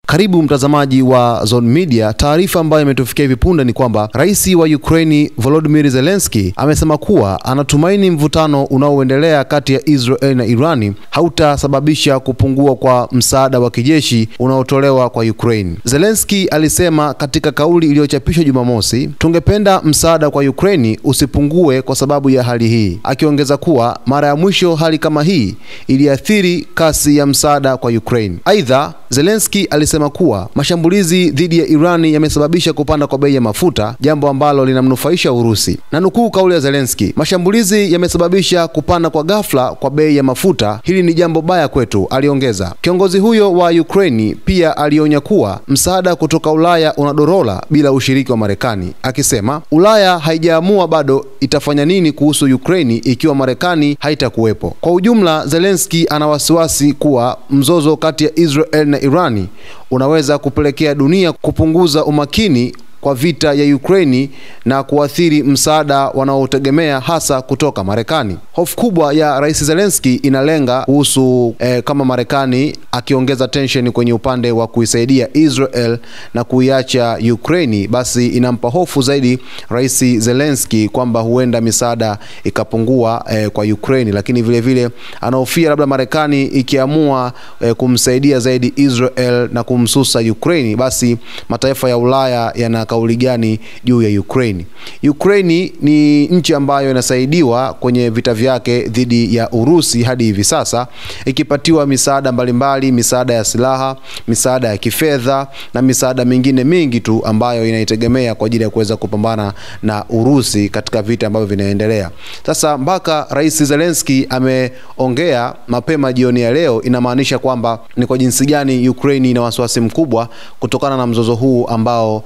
Karibu mtazamaji wa Zone Media. Taarifa ambayo imetufikia hivi punde ni kwamba Rais wa Ukraine Volodymyr Zelensky amesema kuwa anatumaini mvutano unaoendelea kati ya Israel na Irani hautasababisha kupungua kwa msaada wa kijeshi unaotolewa kwa Ukraine. Zelensky alisema katika kauli iliyochapishwa Jumamosi, "Tungependa msaada kwa Ukraine usipungue kwa sababu ya hali hii," akiongeza kuwa mara ya mwisho hali kama hii iliathiri kasi ya msaada kwa Ukraine. Aidha, Zelensky alisema kuwa mashambulizi dhidi ya Irani yamesababisha kupanda kwa bei ya mafuta, jambo ambalo linamnufaisha Urusi. Na nukuu kauli ya Zelensky, "Mashambulizi yamesababisha kupanda kwa ghafla kwa bei ya mafuta. Hili ni jambo baya kwetu," aliongeza. Kiongozi huyo wa Ukraine pia alionya kuwa msaada kutoka Ulaya unadorola bila ushiriki wa Marekani, akisema Ulaya haijaamua bado itafanya nini kuhusu Ukraine ikiwa Marekani haitakuwepo. Kwa ujumla, Zelensky ana wasiwasi kuwa mzozo kati ya Israel na Irani unaweza kupelekea dunia kupunguza umakini kwa vita ya Ukraine na kuathiri msaada wanaotegemea hasa kutoka Marekani. Hofu kubwa ya Rais Zelensky inalenga kuhusu kama Marekani akiongeza tension kwenye upande wa kuisaidia Israel na kuiacha Ukraine, basi inampa hofu zaidi Rais Zelensky kwamba huenda misaada ikapungua kwa Ukraine, lakini vile vile anahofia labda Marekani ikiamua kumsaidia zaidi Israel na kumsusa Ukraine, basi mataifa ya Ulaya yana kauli gani juu ya Ukraine? Ukraine ni nchi ambayo inasaidiwa kwenye vita vyake dhidi ya Urusi hadi hivi sasa, ikipatiwa misaada mbalimbali, misaada ya silaha, misaada ya kifedha na misaada mingine mingi tu ambayo inaitegemea kwa ajili ya kuweza kupambana na Urusi katika vita ambavyo vinaendelea. Sasa mpaka Rais Zelensky ameongea mapema jioni ya leo, inamaanisha kwamba ni kwa jinsi gani Ukraine ina wasiwasi mkubwa kutokana na mzozo huu ambao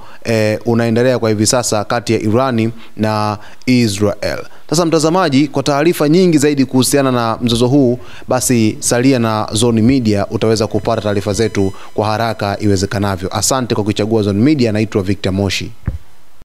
unaendelea kwa hivi sasa kati ya Irani na Israel. Sasa mtazamaji, kwa taarifa nyingi zaidi kuhusiana na mzozo huu, basi salia na Zone Media, utaweza kupata taarifa zetu kwa haraka iwezekanavyo. Asante kwa kuchagua Zone Media. Naitwa Victor Moshi.